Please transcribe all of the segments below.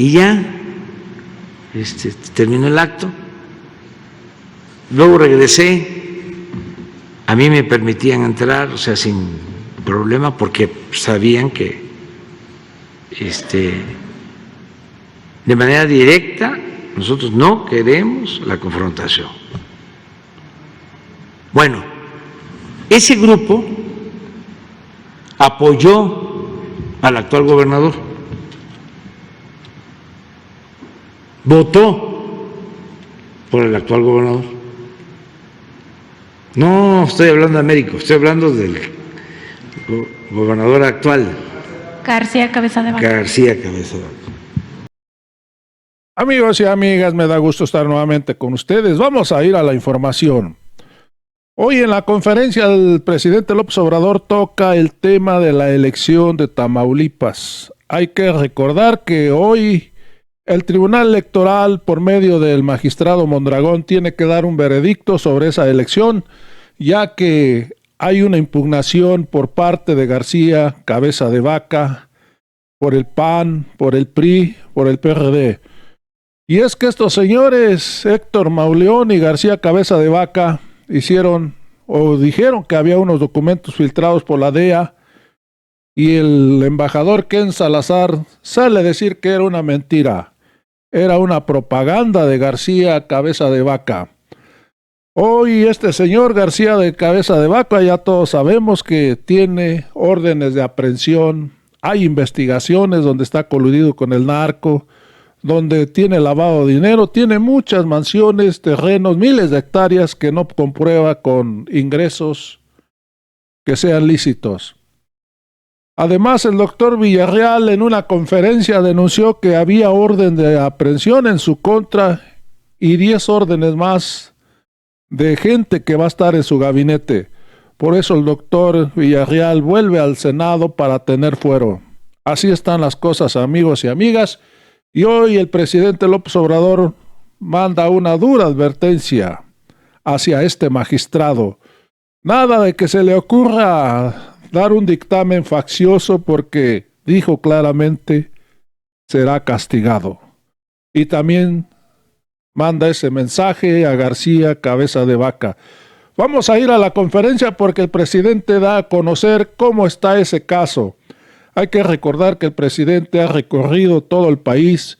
y ya terminó el acto. Luego regresé, a mí me permitían entrar, o sea, sin problema, porque sabían que de manera directa nosotros no queremos la confrontación. Bueno, ese grupo apoyó al actual gobernador, votó por el actual gobernador. No estoy hablando de Américo, estoy hablando del gobernador actual. García Cabeza de Vaca. García Cabeza de Vaca. Amigos y amigas, me da gusto estar nuevamente con ustedes. Vamos a ir a la información. Hoy en la conferencia el presidente López Obrador toca el tema de la elección de Tamaulipas. Hay que recordar que hoy el Tribunal Electoral, por medio del magistrado Mondragón, tiene que dar un veredicto sobre esa elección, ya que hay una impugnación por parte de García Cabeza de Vaca, por el PAN, por el PRI, por el PRD. Y es que estos señores, Héctor Mauleón y García Cabeza de Vaca, dijeron que había unos documentos filtrados por la DEA, y el embajador Ken Salazar sale a decir que era una mentira, era una propaganda de García Cabeza de Vaca. Hoy este señor García de Cabeza de Vaca, ya todos sabemos que tiene órdenes de aprehensión, hay investigaciones donde está coludido con el narco, donde tiene lavado de dinero, tiene muchas mansiones, terrenos, miles de hectáreas que no comprueba con ingresos que sean lícitos. Además, el doctor Villarreal en una conferencia denunció que había orden de aprehensión en su contra y 10 órdenes más de gente que va a estar en su gabinete. Por eso el doctor Villarreal vuelve al Senado para tener fuero. Así están las cosas, amigos y amigas. Y hoy el presidente López Obrador manda una dura advertencia hacia este magistrado. Nada de que se le ocurra dar un dictamen faccioso, porque dijo claramente será castigado. Y también manda ese mensaje a García Cabeza de Vaca. Vamos a ir a la conferencia porque el presidente da a conocer cómo está ese caso. Hay que recordar que el presidente ha recorrido todo el país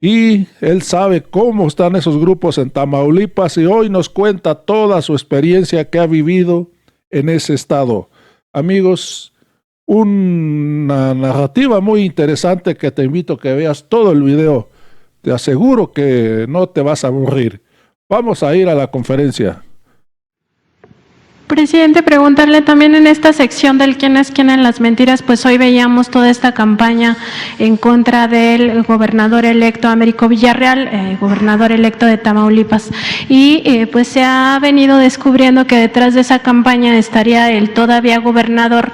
y él sabe cómo están esos grupos en Tamaulipas, y hoy nos cuenta toda su experiencia que ha vivido en ese estado. Amigos, una narrativa muy interesante que te invito a que veas todo el video. Te aseguro que no te vas a aburrir. Vamos a ir a la conferencia. Presidente, preguntarle también en esta sección del quién es quién en las mentiras, pues hoy veíamos toda esta campaña en contra del gobernador electo Américo Villarreal, gobernador electo de Tamaulipas, y pues se ha venido descubriendo que detrás de esa campaña estaría el todavía gobernador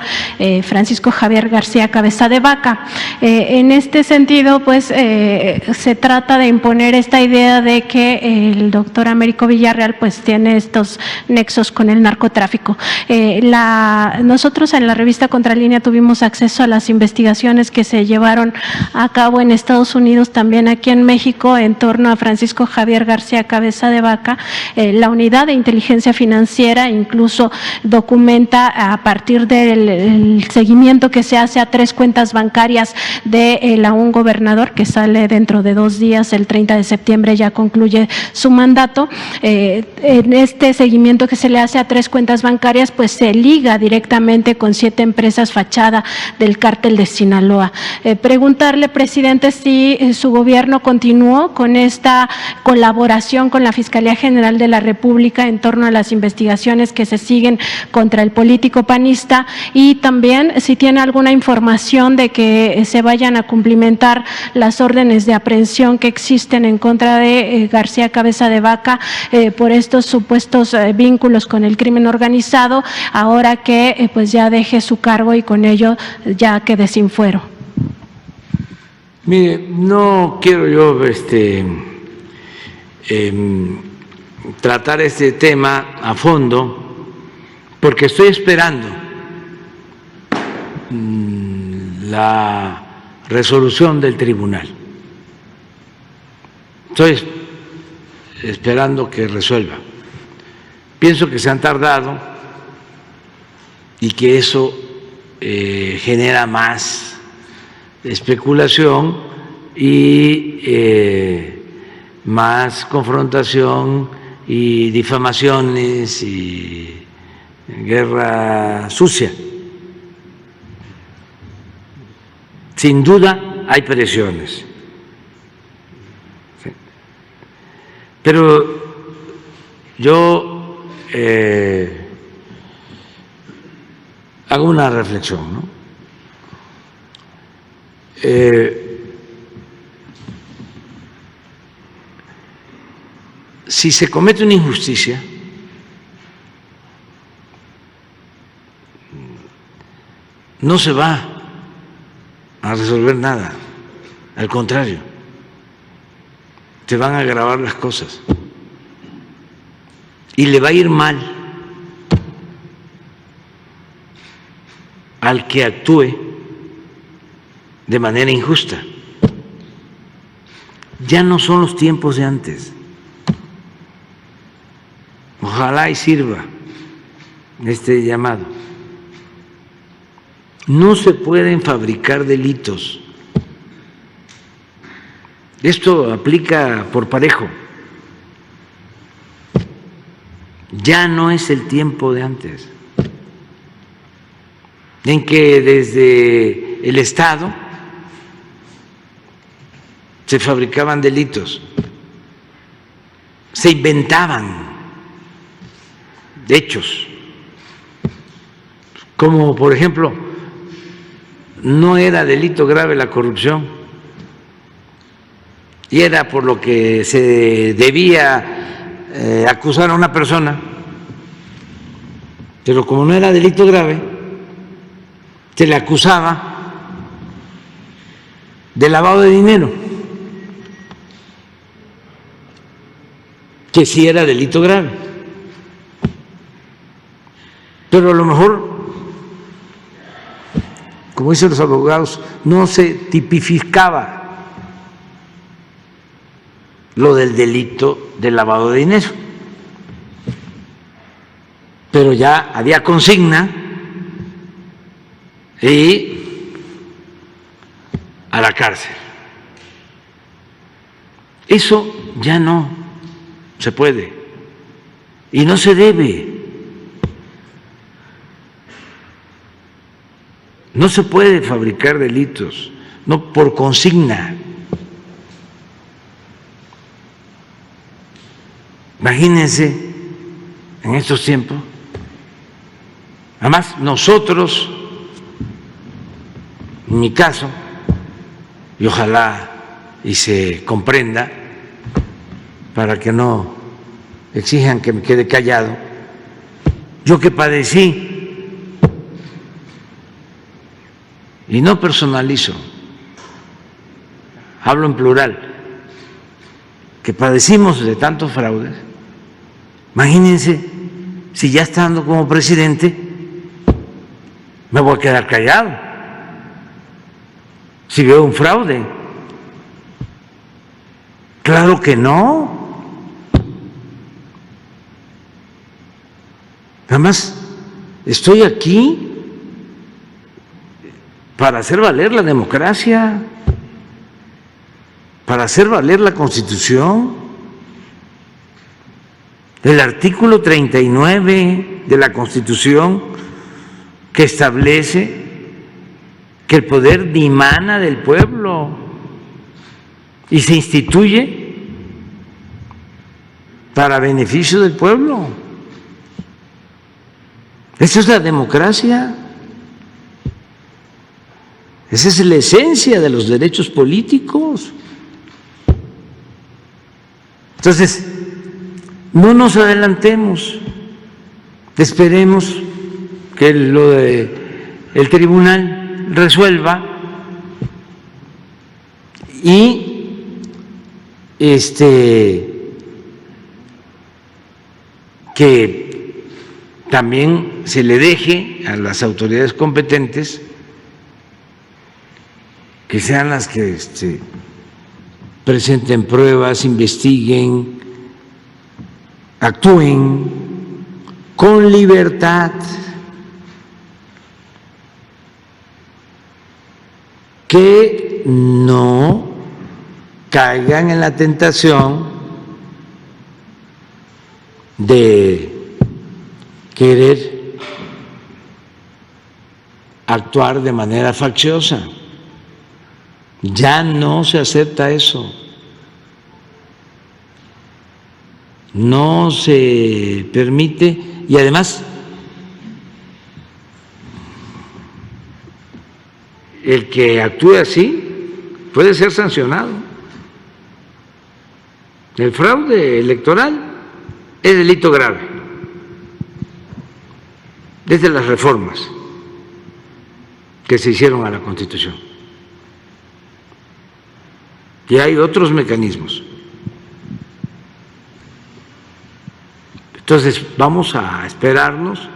Francisco Javier García Cabeza de Vaca. En este sentido, pues se trata de imponer esta idea de que el doctor Américo Villarreal pues tiene estos nexos con el narcotráfico. Nosotros en la revista Contralínea tuvimos acceso a las investigaciones que se llevaron a cabo en Estados Unidos, también aquí en México, en torno a Francisco Javier García Cabeza de Vaca. La unidad de inteligencia financiera incluso documenta, a partir del seguimiento que se hace a 3 cuentas bancarias de un gobernador que sale dentro de 2 días, el 30 de septiembre ya concluye su mandato. En este seguimiento que se le hace a 3 cuentas bancarias, pues se liga directamente con 7 empresas fachada del cártel de Sinaloa. Preguntarle, presidente, si su gobierno continuó con esta colaboración con la Fiscalía General de la República en torno a las investigaciones que se siguen contra el político panista, y también si tiene alguna información de que se vayan a cumplimentar las órdenes de aprehensión que existen en contra de García Cabeza de Vaca por estos supuestos vínculos con el crimen organizado, ahora que pues ya deje su cargo y con ello ya quede sin fuero. Mire, no quiero yo tratar este tema a fondo, porque estoy esperando la resolución del tribunal. Estoy esperando que resuelva. Pienso que se han tardado y que eso genera más especulación y más confrontación y difamaciones y guerra sucia. Sin duda hay presiones, ¿sí? Pero yo hago una reflexión, ¿no? Si se comete una injusticia, no se va a resolver nada, al contrario, te van a agravar las cosas y le va a ir mal al que actúe de manera injusta. Ya no son los tiempos de antes. Ojalá y sirva este llamado. No se pueden fabricar delitos. Esto aplica por parejo. Ya no es el tiempo de antes, en que desde el Estado se fabricaban delitos, se inventaban hechos, como por ejemplo, no era delito grave la corrupción y era por lo que se debía acusar a una persona, pero como no era delito grave, se le acusaba de lavado de dinero, que sí era delito grave, pero a lo mejor, como dicen los abogados, no se tipificaba lo del delito de lavado de dinero, pero ya había consigna y a la cárcel. Eso ya no se puede y no se debe. No se puede fabricar delitos, no por consigna. Imagínense en estos tiempos. Además, nosotros, en mi caso, y ojalá y se comprenda para que no exijan que me quede callado, yo que padecí, y no personalizo, hablo en plural, que padecimos de tantos fraudes, imagínense si ya estando como presidente me voy a quedar callado si veo un fraude. Claro que no. Además, estoy aquí para hacer valer la democracia, para hacer valer la Constitución. El artículo 39 de la Constitución, que establece que el poder dimana del pueblo y se instituye para beneficio del pueblo. Esa es la democracia. Esa es la esencia de los derechos políticos. Entonces, no nos adelantemos, esperemos que lo de el tribunal resuelva y que también se le deje a las autoridades competentes que sean las que presenten pruebas, investiguen, actúen con libertad, que no caigan en la tentación de querer actuar de manera facciosa. Ya no se acepta eso. No se permite, y además el que actúe así puede ser sancionado. El fraude electoral es delito grave desde las reformas que se hicieron a la Constitución. Y hay otros mecanismos. Entonces, vamos a esperarnos.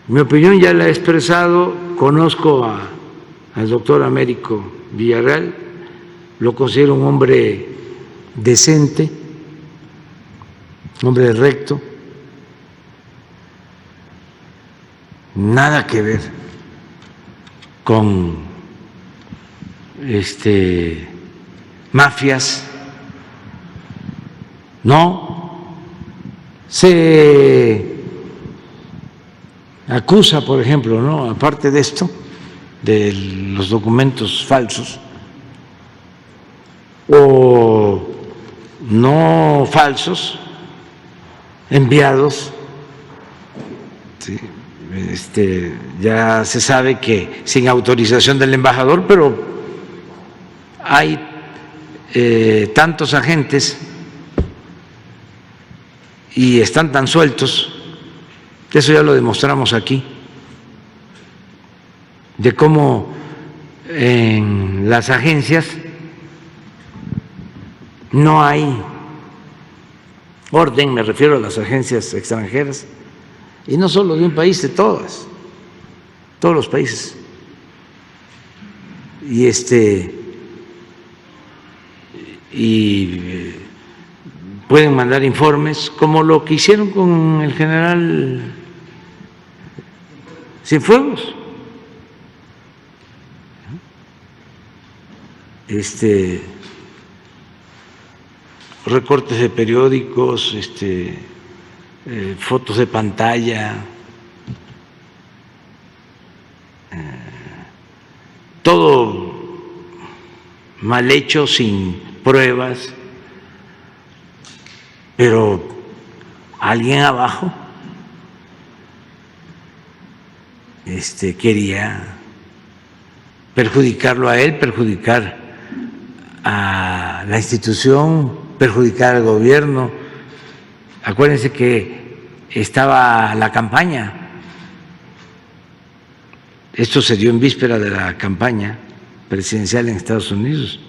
Mi opinión ya la he expresado, conozco al doctor Américo Villarreal, lo considero un hombre decente, un hombre recto, nada que ver con mafias, no. Se acusa, por ejemplo, ¿no?, aparte de esto, de los documentos falsos o no falsos enviados, ¿sí? Ya se sabe que sin autorización del embajador, pero hay tantos agentes y están tan sueltos, eso ya lo demostramos aquí, de cómo en las agencias no hay orden, me refiero a las agencias extranjeras, y no solo de un país, de todos los países. Y pueden mandar informes, como lo que hicieron con el general Cienfuegos. Recortes de periódicos, fotos de pantalla, todo mal hecho, sin pruebas, pero alguien abajo quería perjudicarlo a él, perjudicar a la institución, perjudicar al gobierno. Acuérdense que estaba la campaña, esto se dio en víspera de la campaña presidencial en Estados Unidos.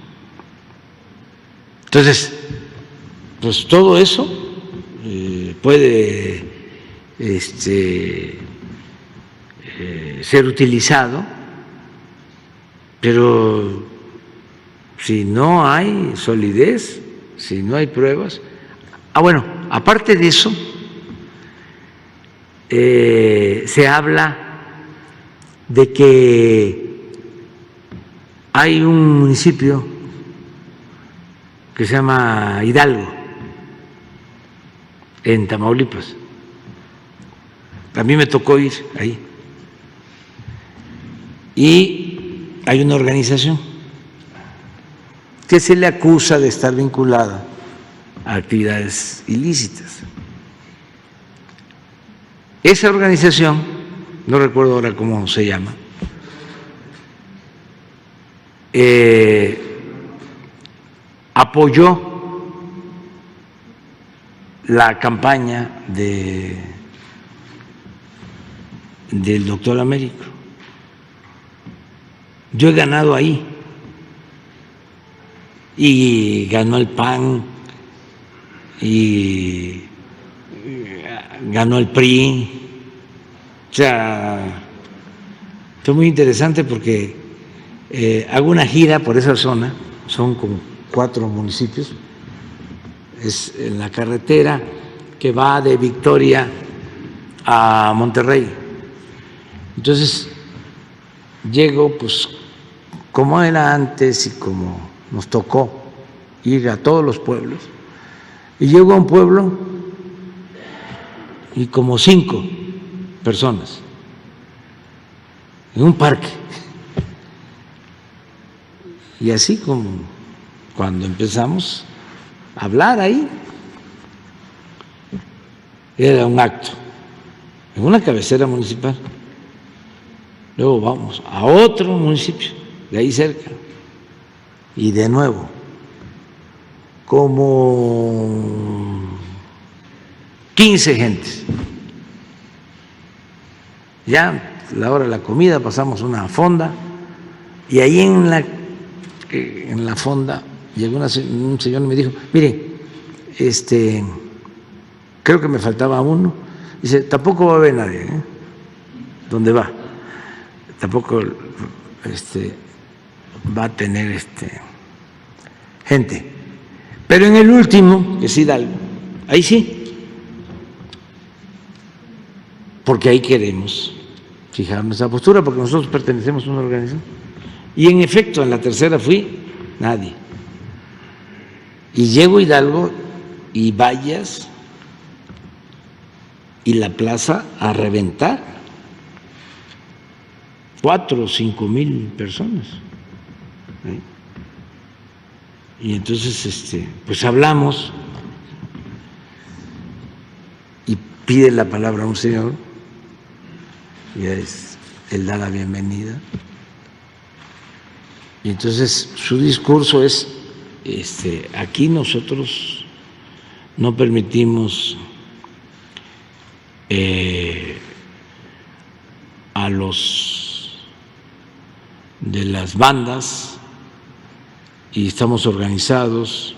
Entonces, pues todo eso puede ser utilizado, pero si no hay solidez, si no hay pruebas. Bueno, aparte de eso, se habla de que hay un municipio que se llama Hidalgo, en Tamaulipas. A mí me tocó ir ahí. Y hay una organización que se le acusa de estar vinculada a actividades ilícitas. Esa organización, no recuerdo ahora cómo se llama, apoyó la campaña del doctor Américo. Yo he ganado ahí y ganó el PAN y ganó el PRI. O sea, fue muy interesante porque hago una gira por esa zona, son como 4 municipios. Es en la carretera que va de Victoria a Monterrey. Entonces llego, pues como era antes y como nos tocó ir a todos los pueblos, y llego a un pueblo y como 5 personas en un parque. Y así como cuando empezamos a hablar ahí, era un acto en una cabecera municipal. Luego vamos a otro municipio de ahí cerca y de nuevo como 15 gentes. Ya a la hora de la comida pasamos una fonda y ahí en la fonda llegó un señor y me dijo: mire, creo que me faltaba uno. Dice: tampoco va a haber nadie, ¿eh? ¿Dónde va? Tampoco va a tener gente. Pero en el último, que es Hidalgo, ahí sí, porque ahí queremos fijar nuestra postura, porque nosotros pertenecemos a una organización. Y en efecto, en la tercera fui, nadie. Y llego a Hidalgo y vallas y la plaza a reventar, 4 o 5 mil personas. ¿Sí? Y entonces, pues hablamos y pide la palabra a un señor, y él da la bienvenida. Y entonces su discurso es: aquí nosotros no permitimos a los de las bandas, y estamos organizados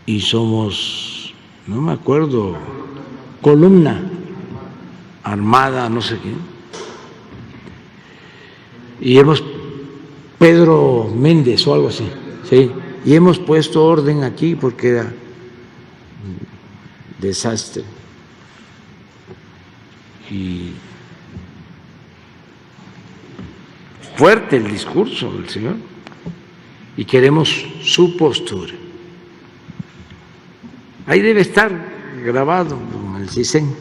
y somos, no me acuerdo, columna armada, no sé qué, y Pedro Méndez o algo así, sí, y hemos puesto orden aquí porque era desastre. Y fuerte el discurso del señor, y queremos su postura. Ahí debe estar grabado en el CISEN.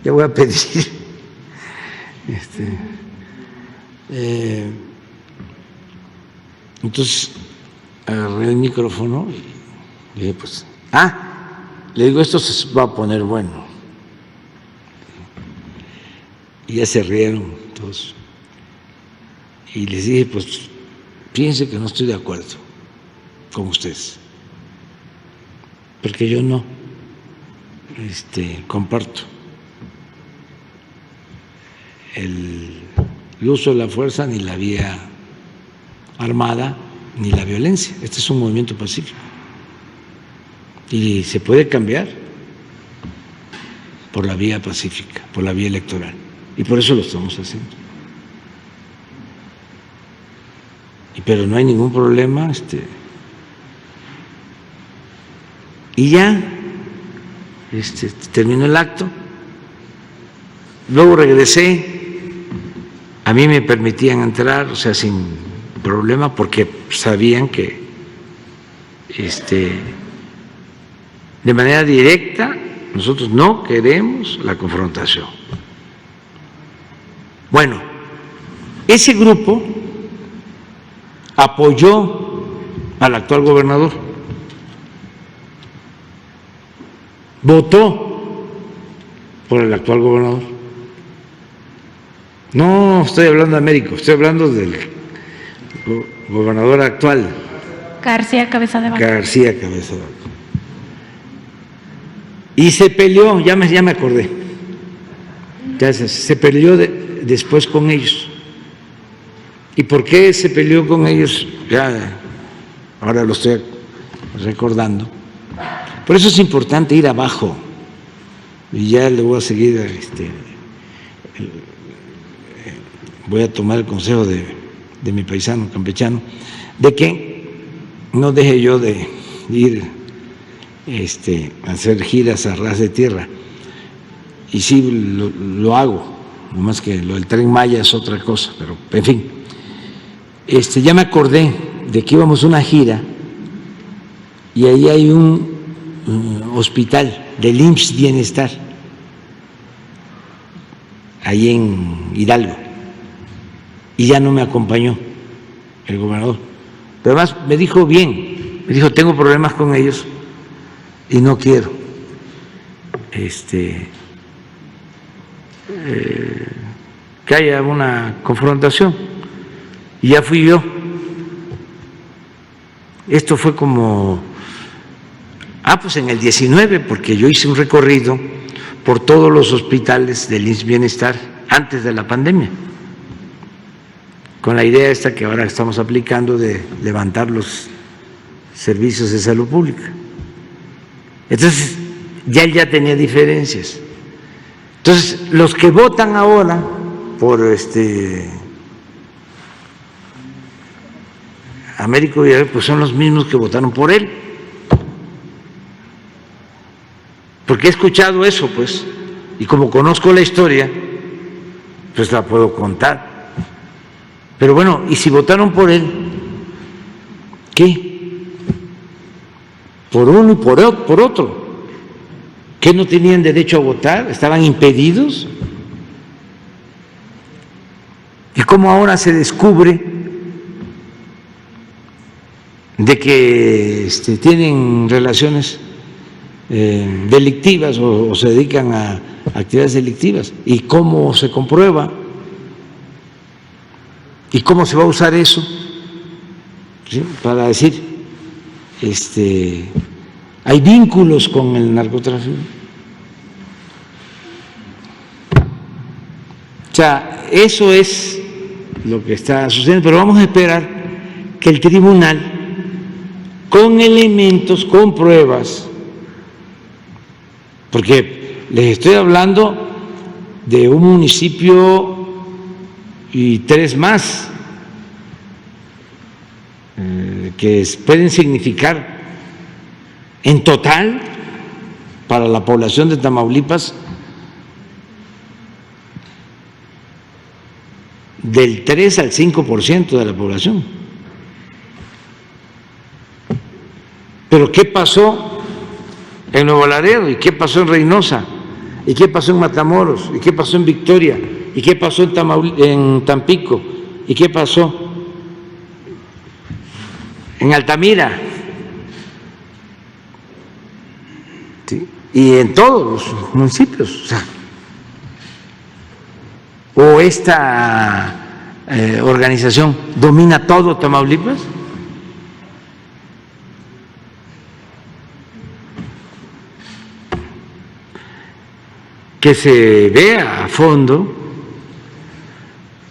Ya voy a pedir entonces agarré el micrófono y dije: pues, le digo, esto se va a poner bueno. Y ya se rieron todos. Y les dije: pues, fíjense que no estoy de acuerdo con ustedes, porque yo no comparto el uso de la fuerza, ni la vía armada, ni la violencia. Este es un movimiento pacífico y se puede cambiar por la vía pacífica, por la vía electoral, y por eso lo estamos haciendo. Pero no hay ningún problema. Y ya terminó el acto. Luego regresé. A mí me permitían entrar, o sea, sin problema, porque sabían que de manera directa nosotros no queremos la confrontación. Bueno, ese grupo apoyó al actual gobernador, votó por el actual gobernador. No estoy hablando de Américo, estoy hablando del gobernador actual, García Cabeza de Vaca. García Cabeza de Vaca. Y se peleó, ya me acordé, se peleó después con ellos. ¿Y por qué se peleó con ellos? Ya, ahora lo estoy recordando. Por eso es importante ir abajo, y ya le voy a seguir, voy a tomar el consejo de mi paisano campechano, de que no deje yo de ir a hacer giras a ras de tierra. Y sí, lo hago, nomás que lo del Tren Maya es otra cosa, pero en fin. Ya me acordé de que íbamos a una gira y ahí hay un hospital del IMSS Bienestar, ahí en Hidalgo, y ya no me acompañó el gobernador. Pero además me dijo bien, me dijo, tengo problemas con ellos y no quiero que haya una confrontación. Y ya fui yo. Esto fue como, pues en el 19, porque yo hice un recorrido por todos los hospitales del IMSS Bienestar antes de la pandemia, con la idea esta que ahora estamos aplicando de levantar los servicios de salud pública. Entonces, él ya tenía diferencias. Entonces, los que votan ahora por Américo Villarreal, pues son los mismos que votaron por él. Porque he escuchado eso, pues, y como conozco la historia, pues la puedo contar. Pero bueno, ¿y si votaron por él? ¿Qué? Por uno y por otro. ¿Qué no tenían derecho a votar? ¿Estaban impedidos? ¿Y cómo ahora se descubre de que tienen relaciones delictivas o se dedican a actividades delictivas? ¿Y cómo se comprueba? ¿Y cómo se va a usar eso? ¿Sí? Para decir, hay vínculos con el narcotráfico. O sea, eso es lo que está sucediendo, pero vamos a esperar que el tribunal, con elementos, con pruebas, porque les estoy hablando de un municipio y 3 más que pueden significar en total para la población de Tamaulipas del 3 al 5% de la población. Pero ¿qué pasó en Nuevo Laredo? ¿Y qué pasó en Reynosa? ¿Y qué pasó en Matamoros? ¿Y qué pasó en Victoria? ¿Y qué pasó en Tampico? ¿Y qué pasó en Altamira? ¿Sí? Y en todos los municipios. ¿O esta organización domina todo Tamaulipas? Que se vea a fondo.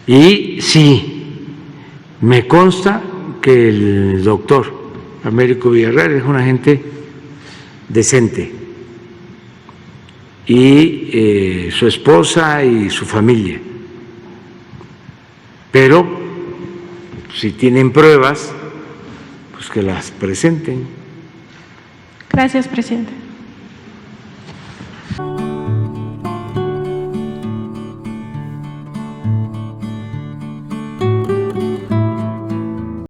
Y sí, me consta que el doctor Américo Villarreal es una gente decente, y su esposa y su familia. Pero si tienen pruebas, pues que las presenten. Gracias, presidente.